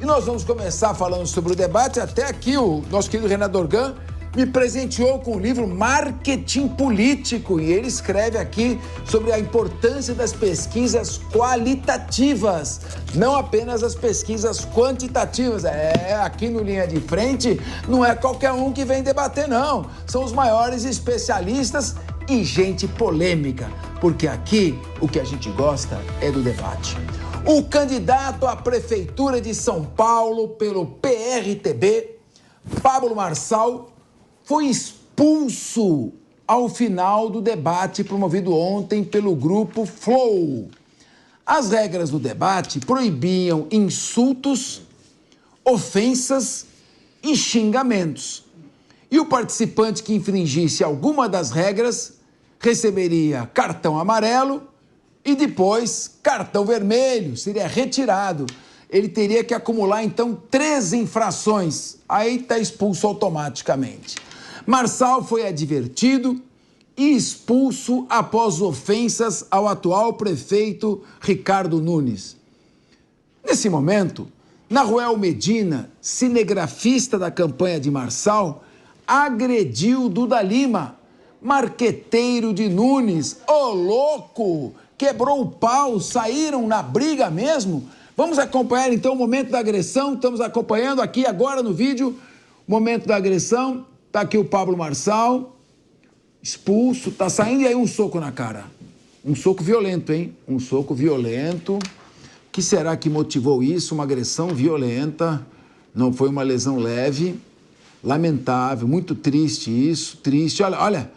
E nós vamos começar falando sobre o debate. Até aqui o nosso querido Renato Dorgan me presenteou com o livro Marketing Político. E ele escreve aqui sobre a importância das pesquisas qualitativas, não apenas as pesquisas quantitativas. Aqui no Linha de Frente, não é qualquer um que vem debater, não. São os maiores especialistas e gente polêmica, porque aqui o que a gente gosta é do debate. O candidato à Prefeitura de São Paulo pelo PRTB, Pablo Marçal, foi expulso ao final do debate promovido ontem pelo grupo Flow. As regras do debate proibiam insultos, ofensas e xingamentos. E o participante que infringisse alguma das regras receberia cartão amarelo e depois cartão vermelho, seria retirado. Ele teria que acumular, então, 3 infrações. Aí está expulso automaticamente. Marçal foi advertido e expulso após ofensas ao atual prefeito Ricardo Nunes. Nesse momento, Naruel Medina, cinegrafista da campanha de Marçal, agrediu Duda Lima, marqueteiro de Nunes. Ô, louco! Quebrou o pau, saíram na briga mesmo? Vamos acompanhar então o momento da agressão. Estamos acompanhando aqui agora no vídeo o momento da agressão. Tá aqui o Pablo Marçal, expulso, tá saindo e aí um soco na cara. Um soco violento, hein? Um soco violento. O que será que motivou isso? Uma agressão violenta, não foi uma lesão leve. Lamentável, muito triste isso, triste. Olha,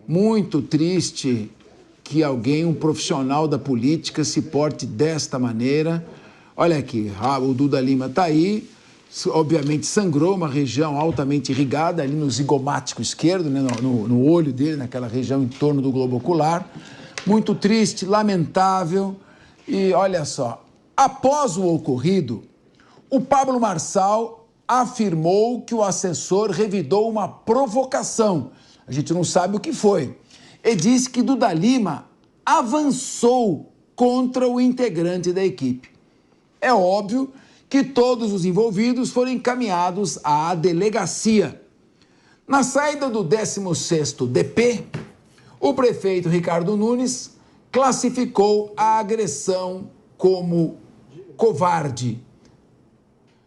muito triste que alguém, um profissional da política, se porte desta maneira. Olha aqui, o Duda Lima tá aí. Obviamente sangrou uma região altamente irrigada ali no zigomático esquerdo, né, no olho dele, naquela região em torno do globo ocular. Muito triste, lamentável. E olha só, após o ocorrido, o Pablo Marçal afirmou que o assessor revidou uma provocação. A gente não sabe o que foi. Ele disse que Duda Lima avançou contra o integrante da equipe. É óbvio que todos os envolvidos foram encaminhados à delegacia. Na saída do 16º DP, o prefeito Ricardo Nunes classificou a agressão como covarde.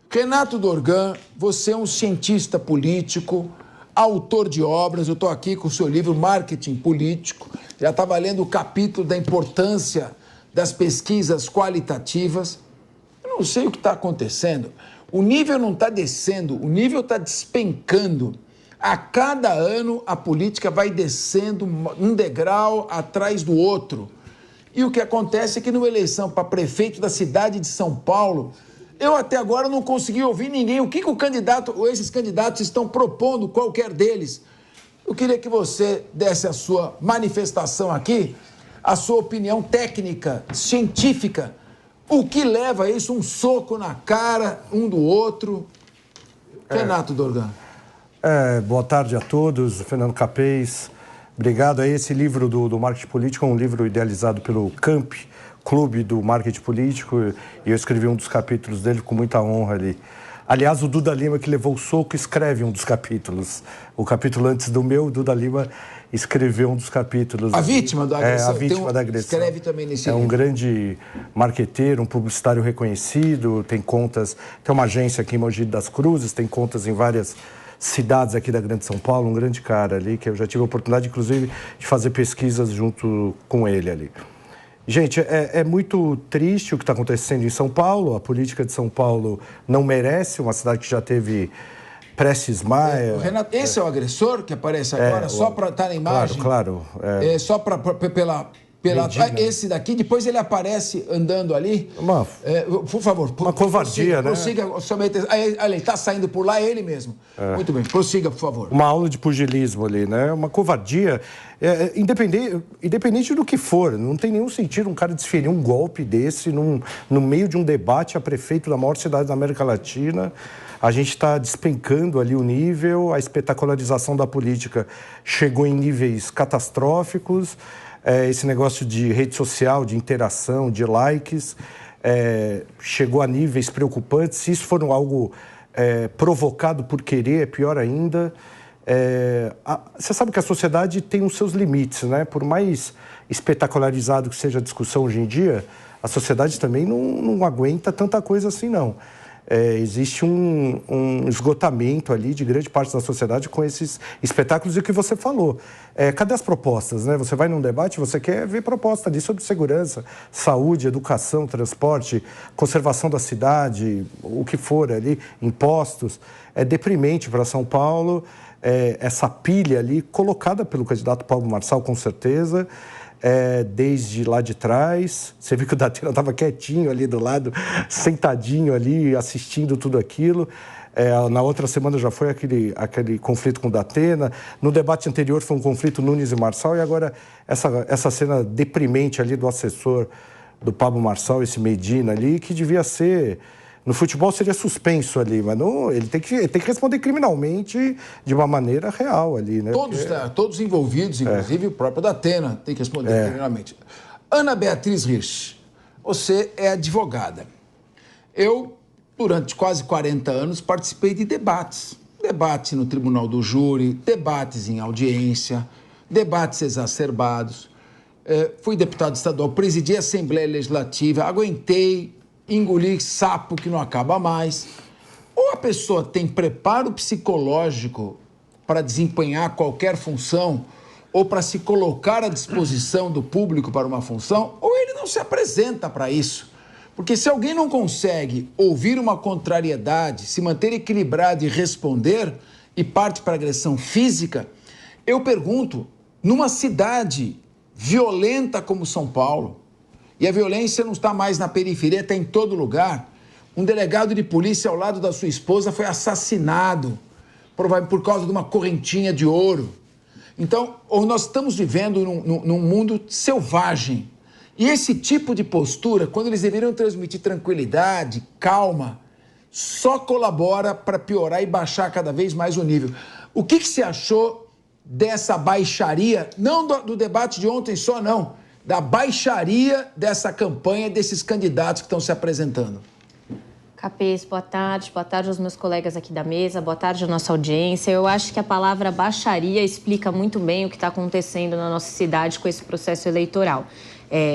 Renato Dorgan, você é um cientista político, autor de obras. Eu estou aqui com o seu livro Marketing Político. Já estava lendo o capítulo da importância das pesquisas qualitativas. Eu não sei o que está acontecendo. O nível não está descendo, o nível está despencando. A cada ano, a política vai descendo um degrau atrás do outro. E o que acontece é que numa eleição para prefeito da cidade de São Paulo, eu até agora não consegui ouvir ninguém. O que o candidato ou esses candidatos estão propondo, qualquer deles? Eu queria que você desse a sua manifestação aqui, a sua opinião técnica, científica. O que leva a isso? Um soco na cara um do outro. Renato Dorgan. Boa tarde a todos. Fernando Capês. Obrigado. Esse livro do Marketing Político é um livro idealizado pelo CAMP, Clube do Marketing Político, e eu escrevi um dos capítulos dele com muita honra ali. Aliás, o Duda Lima, que levou o soco, escreve um dos capítulos. O capítulo antes do meu, o Duda Lima escreveu um dos capítulos. A vítima da agressão. A vítima da agressão. Escreve também nesse livro. Um grande marqueteiro, um publicitário reconhecido, tem contas, tem uma agência aqui em Mogi das Cruzes, tem contas em várias cidades aqui da Grande São Paulo, um grande cara ali, que eu já tive a oportunidade, inclusive, de fazer pesquisas junto com ele ali. Gente, é muito triste o que está acontecendo em São Paulo. A política de São Paulo não merece, uma cidade que já teve Prestes Maia. Renato, esse é o agressor que aparece agora, só para estar na imagem? Claro. Só pela esse daqui, depois ele aparece andando ali. Por favor. Uma covardia, né? Prossiga somente. Ele está saindo por lá, ele mesmo. Muito bem, prossiga, por favor. Uma aula de pugilismo ali, né? Uma covardia. Independente do que for, não tem nenhum sentido um cara desferir um golpe desse no meio de um debate a prefeito da maior cidade da América Latina. A gente está despencando ali o nível, a espetacularização da política chegou em níveis catastróficos. Esse negócio de rede social, de interação, de likes, chegou a níveis preocupantes. Se isso for algo provocado por querer, é pior ainda. Você sabe que a sociedade tem os seus limites, né? Por mais espetacularizado que seja a discussão hoje em dia, a sociedade também não aguenta tanta coisa assim, não. Existe um esgotamento ali de grande parte da sociedade com esses espetáculos e o que você falou. Cadê as propostas, né? Você vai num debate, você quer ver proposta ali sobre segurança, saúde, educação, transporte, conservação da cidade, o que for ali, impostos. É deprimente para São Paulo, essa pilha ali colocada pelo candidato Pablo Marçal, com certeza. Desde lá de trás, você viu que o Datena estava quietinho ali do lado, sentadinho ali, assistindo tudo aquilo. Na outra semana já foi aquele conflito com o Datena. No debate anterior foi um conflito Nunes e Marçal. E agora essa cena deprimente ali do assessor do Pablo Marçal, esse Medina ali, que devia ser... No futebol seria suspenso ali, mas ele tem que responder criminalmente de uma maneira real ali, né? Todos envolvidos, inclusive o próprio Datena, tem que responder criminalmente. Ana Beatriz Rich, você é advogada. Eu, durante quase 40 anos, participei de debates. Debates no Tribunal do Júri, debates em audiência, debates exacerbados. Fui deputado estadual, presidi a Assembleia Legislativa, aguentei... engolir sapo que não acaba mais. Ou a pessoa tem preparo psicológico para desempenhar qualquer função ou para se colocar à disposição do público para uma função, ou ele não se apresenta para isso. Porque se alguém não consegue ouvir uma contrariedade, se manter equilibrado e responder, e parte para agressão física, eu pergunto, numa cidade violenta como São Paulo, e a violência não está mais na periferia, está em todo lugar. Um delegado de polícia ao lado da sua esposa foi assassinado por causa de uma correntinha de ouro. Então, nós estamos vivendo num mundo selvagem. E esse tipo de postura, quando eles deveriam transmitir tranquilidade, calma, só colabora para piorar e baixar cada vez mais o nível. O que você achou dessa baixaria, não do debate de ontem só, não, da baixaria dessa campanha, desses candidatos que estão se apresentando? Capês, boa tarde aos meus colegas aqui da mesa, boa tarde à nossa audiência. Eu acho que a palavra baixaria explica muito bem o que está acontecendo na nossa cidade com esse processo eleitoral.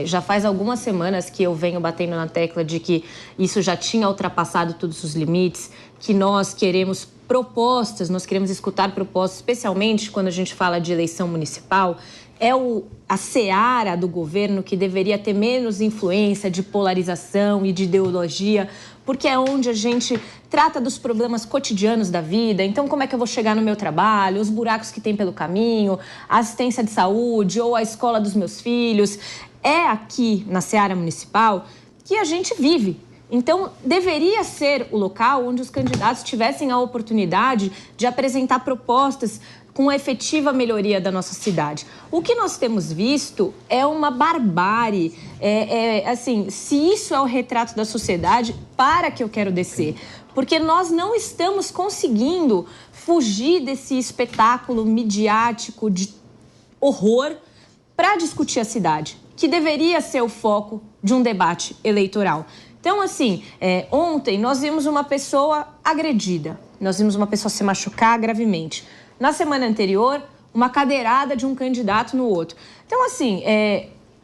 Já faz algumas semanas que eu venho batendo na tecla de que isso já tinha ultrapassado todos os limites, que nós queremos propostas, nós queremos escutar propostas, especialmente quando a gente fala de eleição municipal. A seara do governo que deveria ter menos influência de polarização e de ideologia, porque é onde a gente trata dos problemas cotidianos da vida. Então, como é que eu vou chegar no meu trabalho, os buracos que tem pelo caminho, a assistência de saúde ou a escola dos meus filhos. É aqui, na seara municipal, que a gente vive. Então, deveria ser o local onde os candidatos tivessem a oportunidade de apresentar propostas com efetiva melhoria da nossa cidade. O que nós temos visto é uma barbárie. Assim, se isso é o retrato da sociedade, para que eu quero descer. Porque nós não estamos conseguindo fugir desse espetáculo midiático de horror para discutir a cidade, que deveria ser o foco de um debate eleitoral. Então, assim, ontem nós vimos uma pessoa agredida, nós vimos uma pessoa se machucar gravemente. Na semana anterior, uma cadeirada de um candidato no outro. Então, assim,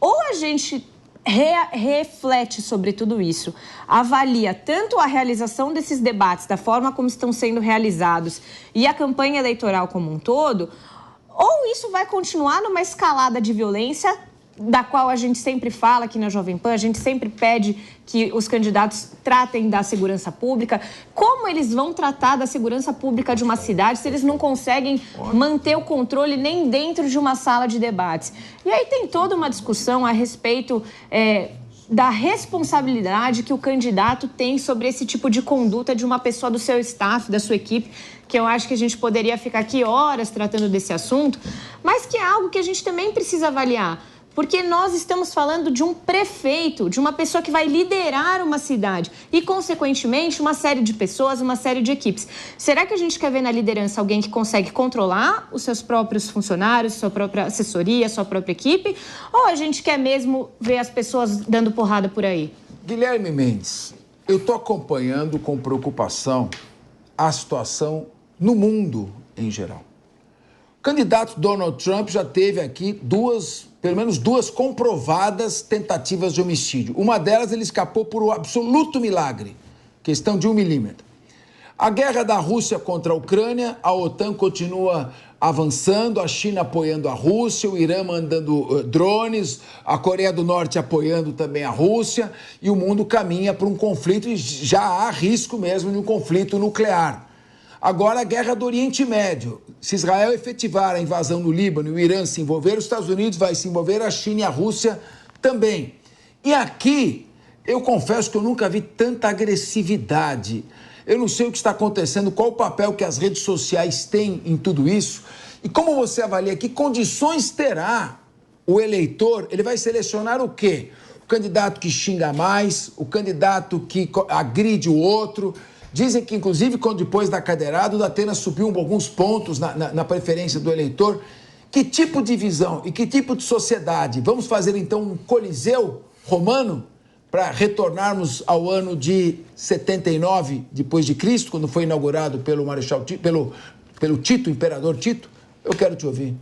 ou a gente reflete sobre tudo isso, avalia tanto a realização desses debates, da forma como estão sendo realizados e a campanha eleitoral como um todo, ou isso vai continuar numa escalada de violência da qual a gente sempre fala aqui na Jovem Pan, a gente sempre pede que os candidatos tratem da segurança pública. Como eles vão tratar da segurança pública de uma cidade se eles não conseguem manter o controle nem dentro de uma sala de debates? E aí tem toda uma discussão a respeito da responsabilidade que o candidato tem sobre esse tipo de conduta de uma pessoa do seu staff, da sua equipe, que eu acho que a gente poderia ficar aqui horas tratando desse assunto, mas que é algo que a gente também precisa avaliar. Porque nós estamos falando de um prefeito, de uma pessoa que vai liderar uma cidade e, consequentemente, uma série de pessoas, uma série de equipes. Será que a gente quer ver na liderança alguém que consegue controlar os seus próprios funcionários, sua própria assessoria, sua própria equipe? Ou a gente quer mesmo ver as pessoas dando porrada por aí? Guilherme Mendes, eu estou acompanhando com preocupação a situação no mundo em geral. O candidato Donald Trump já teve aqui pelo menos duas comprovadas tentativas de homicídio. Uma delas ele escapou por um absoluto milagre, questão de 1 milímetro. A guerra da Rússia contra a Ucrânia, a OTAN continua avançando, a China apoiando a Rússia, o Irã mandando drones, a Coreia do Norte apoiando também a Rússia, e o mundo caminha para um conflito, e já há risco mesmo de um conflito nuclear. Agora a guerra do Oriente Médio. Se Israel efetivar a invasão no Líbano e o Irã se envolver, os Estados Unidos vai se envolver, a China e a Rússia também. E aqui, eu confesso que eu nunca vi tanta agressividade. Eu não sei o que está acontecendo, qual o papel que as redes sociais têm em tudo isso. E como você avalia, que condições terá o eleitor? Ele vai selecionar o quê? O candidato que xinga mais, o candidato que agride o outro. Dizem que, inclusive, quando depois da cadeirada, o Datena subiu alguns pontos na preferência do eleitor. Que tipo de visão e que tipo de sociedade? Vamos fazer, então, um coliseu romano para retornarmos ao ano de 79 depois de Cristo, quando foi inaugurado pelo Marechal Tito, pelo Tito, imperador Tito? Eu quero te ouvir.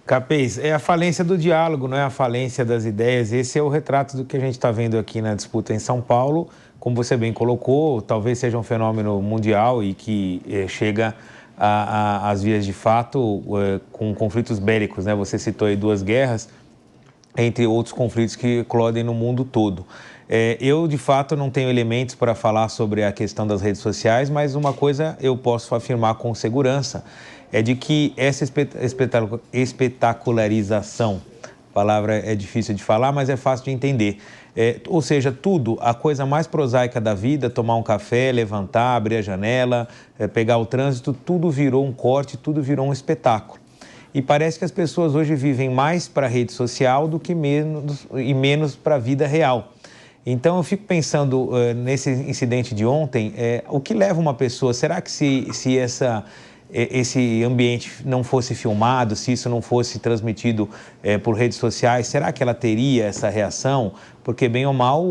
Capês, é a falência do diálogo, não é a falência das ideias. Esse é o retrato do que a gente está vendo aqui na disputa em São Paulo. Como você bem colocou, talvez seja um fenômeno mundial e que chega às vias de fato com conflitos bélicos, né? Você citou aí 2 guerras, entre outros conflitos que eclodem no mundo todo. Eu, de fato, não tenho elementos para falar sobre a questão das redes sociais, mas uma coisa eu posso afirmar com segurança, é de que essa espetacularização, a palavra é difícil de falar, mas é fácil de entender. Ou seja, tudo, a coisa mais prosaica da vida, tomar um café, levantar, abrir a janela, pegar o trânsito, tudo virou um corte, tudo virou um espetáculo. E parece que as pessoas hoje vivem mais para a rede social do que menos para a vida real. Então, eu fico pensando nesse incidente de ontem, o que leva uma pessoa... Será que se esse ambiente não fosse filmado, se isso não fosse transmitido por redes sociais, será que ela teria essa reação? Porque, bem ou mal,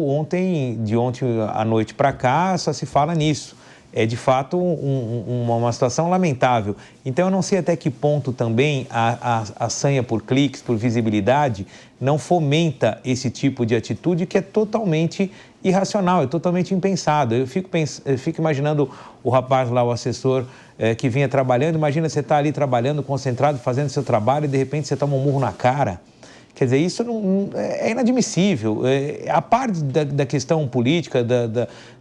de ontem à noite para cá, só se fala nisso. É, de fato, uma situação lamentável. Então, eu não sei até que ponto também a sanha por cliques, por visibilidade, não fomenta esse tipo de atitude que é totalmente irracional, é totalmente impensado. Eu fico imaginando o rapaz lá, o assessor, que vinha trabalhando. Imagina você estar ali trabalhando, concentrado, fazendo seu trabalho e, de repente, você toma um murro na cara. Quer dizer, isso é inadmissível. A par da questão política,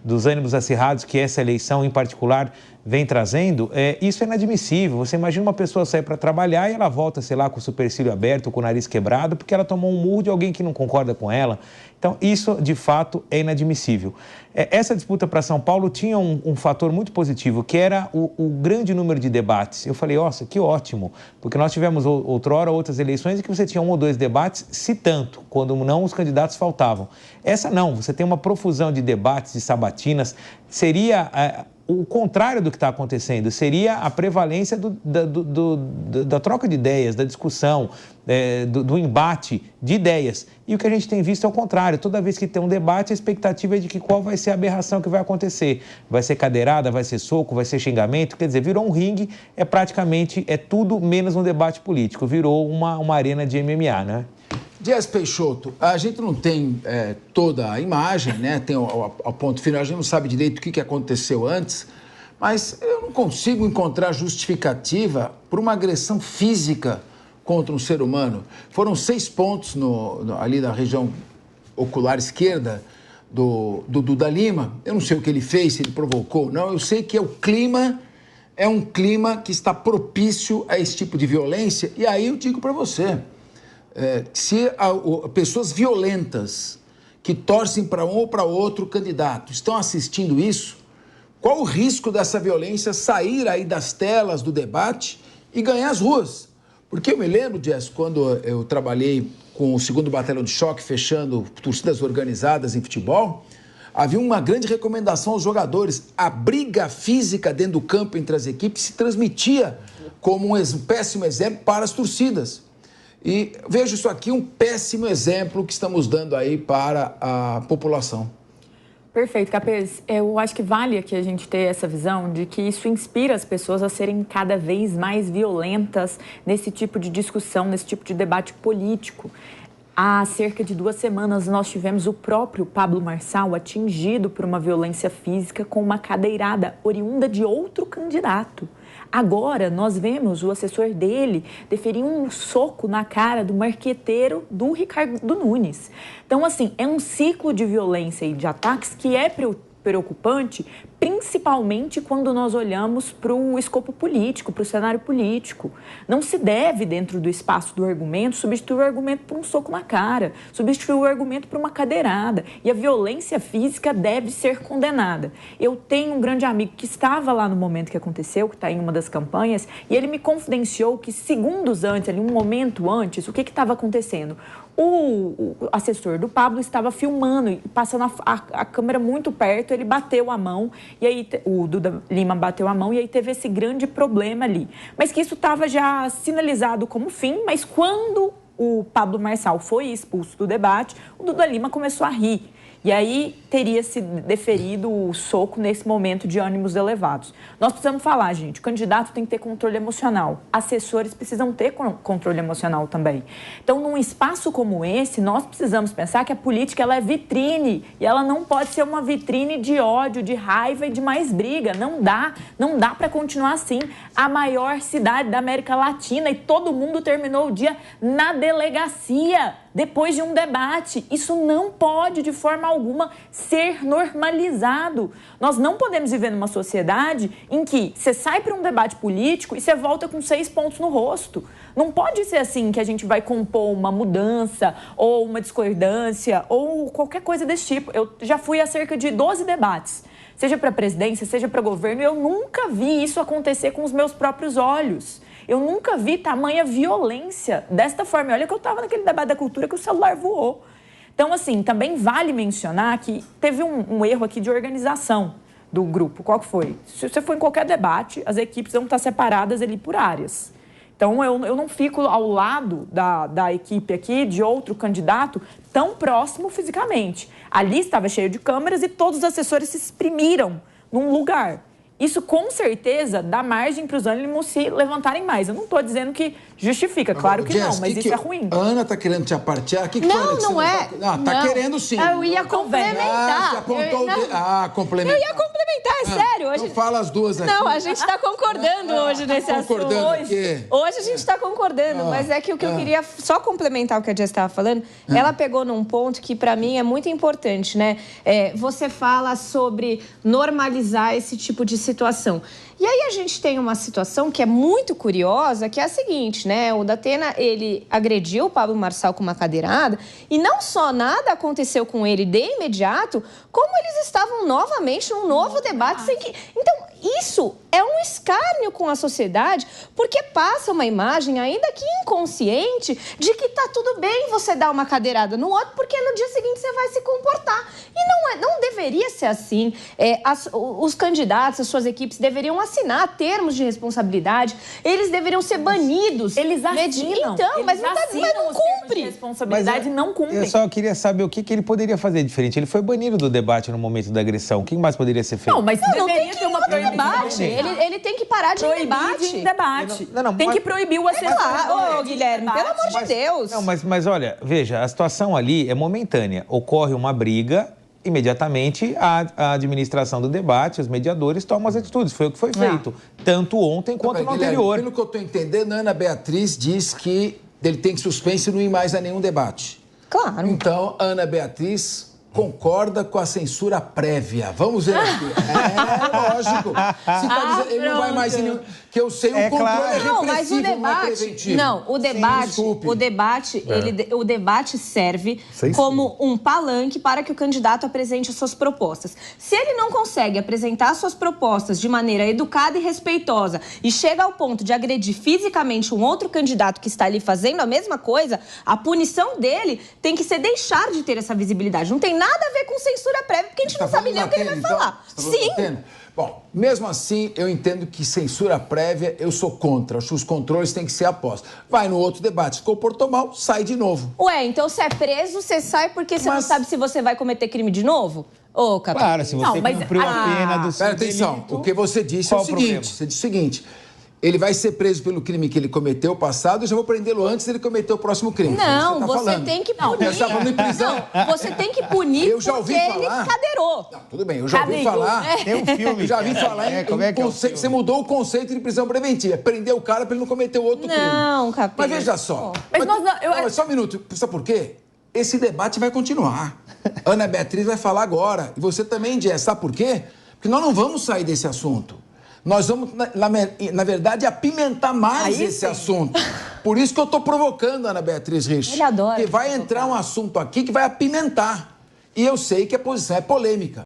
dos ânimos acirrados que essa eleição, em particular, vem trazendo, isso é inadmissível. Você imagina uma pessoa sair para trabalhar e ela volta, sei lá, com o supercílio aberto, com o nariz quebrado, porque ela tomou um murro de alguém que não concorda com ela. Então, isso, de fato, é inadmissível. Essa disputa para São Paulo tinha um fator muito positivo, que era o grande número de debates. Eu falei, nossa, que ótimo, porque nós tivemos outrora outras eleições em que você tinha 1 ou 2 debates, se tanto, quando não os candidatos faltavam. Essa não, você tem uma profusão de debates, de sabatinas, seria... O contrário do que está acontecendo seria a prevalência da troca de ideias, da discussão, do embate de ideias. E o que a gente tem visto é o contrário. Toda vez que tem um debate, a expectativa é de que qual vai ser a aberração que vai acontecer. Vai ser cadeirada, vai ser soco, vai ser xingamento. Quer dizer, virou um ringue, praticamente tudo menos um debate político. Virou uma arena de MMA, né? Dias Peixoto, a gente não tem toda a imagem, né? Tem ao ponto final, a gente não sabe direito o que aconteceu antes, mas eu não consigo encontrar justificativa por uma agressão física contra um ser humano. Foram 6 pontos ali na região ocular esquerda do Duda Lima. Eu não sei o que ele fez, se ele provocou ou não. Eu sei que o clima é um clima que está propício a esse tipo de violência. E aí eu digo para você... se pessoas violentas que torcem para um ou para outro candidato estão assistindo isso, qual o risco dessa violência sair aí das telas do debate e ganhar as ruas? Porque eu me lembro, Jess, quando eu trabalhei com o 2º Batalhão de Choque, fechando torcidas organizadas em futebol, havia uma grande recomendação aos jogadores. A briga física dentro do campo entre as equipes se transmitia como um péssimo exemplo para as torcidas. E vejo isso aqui um péssimo exemplo que estamos dando aí para a população. Perfeito, Capês. Eu acho que vale aqui a gente ter essa visão de que isso inspira as pessoas a serem cada vez mais violentas nesse tipo de discussão, nesse tipo de debate político. Há cerca de 2 semanas nós tivemos o próprio Pablo Marçal atingido por uma violência física com uma cadeirada oriunda de outro candidato. Agora, nós vemos o assessor dele deferir um soco na cara do marqueteiro do Ricardo Nunes. Então, assim, é um ciclo de violência e de ataques que é preocupante, principalmente quando nós olhamos para o escopo político, para o cenário político. Não se deve, dentro do espaço do argumento, substituir o argumento por um soco na cara, substituir o argumento por uma cadeirada. E a violência física deve ser condenada. Eu tenho um grande amigo que estava lá no momento que aconteceu, que está em uma das campanhas, e ele me confidenciou que segundos antes, ali, um momento antes, o que estava acontecendo? O assessor do Pablo estava filmando, passando a câmera muito perto, ele bateu a mão, e aí o Duda Lima bateu a mão, e aí teve esse grande problema ali. Mas que isso estava já sinalizado como fim, mas quando o Pablo Marçal foi expulso do debate, o Duda Lima começou a rir. E aí teria se deferido o soco nesse momento de ânimos elevados. Nós precisamos falar, gente, o candidato tem que ter controle emocional. Assessores precisam ter controle emocional também. Então, num espaço como esse, nós precisamos pensar que a política ela é vitrine. E ela não pode ser uma vitrine de ódio, de raiva e de mais briga. Não dá para continuar assim. A maior cidade da América Latina e todo mundo terminou o dia na delegacia, depois de um debate. Isso não pode, de forma alguma, ser normalizado. Nós não podemos viver numa sociedade em que você sai para um debate político e você volta com 6 pontos no rosto. Não pode ser assim que a gente vai compor uma mudança ou uma discordância ou qualquer coisa desse tipo. Eu já fui a cerca de 12 debates, seja para a presidência, seja para governo, e eu nunca vi isso acontecer com os meus próprios olhos. Eu nunca vi tamanha violência desta forma. Olha que eu estava naquele debate da cultura que o celular voou. Então, assim, também vale mencionar que teve um erro aqui de organização do grupo. Qual que foi? Se você for em qualquer debate, as equipes vão estar separadas ali por áreas. Então, eu não fico ao lado da equipe aqui, de outro candidato, tão próximo fisicamente. Ali estava cheio de câmeras e todos os assessores se exprimiram num lugar. Isso, com certeza, dá margem para os ânimos se levantarem mais. Eu não estou dizendo que justifica, claro que não, mas isso é ruim. A Ana está querendo te apartear? Não é. Está querendo sim. Eu ia complementar. Complementar. Eu ia complementar, é sério. Hoje... Então fala as duas aqui. Não, a gente está concordando hoje nesse assunto. Hoje a gente está concordando, mas é que o que eu queria só complementar o que a Jess estava falando, ela pegou num ponto que para mim é muito importante, né? Você fala sobre normalizar esse tipo de situação. E aí a gente tem uma situação que é muito curiosa, que é a seguinte, né? O Datena, ele agrediu o Pablo Marçal com uma cadeirada e não só nada aconteceu com ele de imediato, como eles estavam novamente num novo debate sem que... Então, isso é um escárnio com a sociedade, porque passa uma imagem, ainda que inconsciente, de que tá tudo bem você dar uma cadeirada no outro, porque no dia seguinte você vai se comportar. E não deveria ser assim. Os candidatos, as suas equipes deveriam assinar termos de responsabilidade, eles deveriam ser banidos. Eles assinam. Então, mas não cumpre. Responsabilidade não cumpre. Eu só queria saber o que ele poderia fazer diferente. Ele foi banido do debate no momento da agressão. O que mais poderia ser feito? Não, mas não deveria ter uma proibição. Debate. Ele tem que parar de debate. Tem que proibir o assessor. Ô, Guilherme, pelo amor de Deus. Não, mas olha, veja, a situação ali é momentânea. Ocorre uma briga, imediatamente a administração do debate, os mediadores tomam as atitudes. Foi o que foi feito, tanto ontem quanto no anterior. Pelo que eu estou entendendo, a Ana Beatriz diz que ele tem que suspense e não ir mais a nenhum debate. Claro. Então, Ana Beatriz concorda com a censura prévia. Vamos ver aqui. Lógico. Se tá dizendo, ele não vai mais em nenhum... Que eu sei, o controle é repressivo, não, mas o debate, não é preventivo. Não, o debate serve como um palanque para que o candidato apresente as suas propostas. Se ele não consegue apresentar as suas propostas de maneira educada e respeitosa e chega ao ponto de agredir fisicamente um outro candidato que está ali fazendo a mesma coisa, a punição dele tem que ser deixar de ter essa visibilidade. Não tem nada a ver com censura prévia, porque a gente não sabe nem o que ele vai falar. Sim. Bom, mesmo assim, eu entendo que censura prévia eu sou contra. Acho que os controles têm que ser apostos. Vai no outro debate, se comportou mal, sai de novo. Ué, então você é preso, você sai porque você não sabe se você vai cometer crime de novo? Ô, Capês. Claro, se você cumpriu a pena do seu Presta atenção, delito, o que você disse é qual o seguinte, problema? você disse o seguinte, ele vai ser preso pelo crime que ele cometeu passado, eu já vou prendê-lo antes dele cometer o próximo crime. Não, você falando. tem que punir. Você está falando em prisão. Não, você tem que punir Eu já ouvi porque falar. ele cadeirou. Não, tudo bem, eu já ouvi Cadeirou, falar. né? Tem um filme. Eu já vi cara. falar em Como é que é o conceito, filme? você mudou o conceito de prisão preventiva. Prender o cara para ele não cometer o outro crime. Não, Capês. Mas veja só. Mas nós não- eu- mas só um minuto. Sabe por quê? Esse debate vai continuar. Ana Beatriz vai falar agora. E você também, Jess. Sabe por quê? Porque nós não vamos sair desse assunto. Nós vamos, na verdade, apimentar mais Aí esse sim. assunto. Por isso que eu estou provocando a Ana Beatriz Rich. Ele adora Porque vai provocar. entrar um assunto aqui que vai apimentar. E eu sei que a posição é polêmica.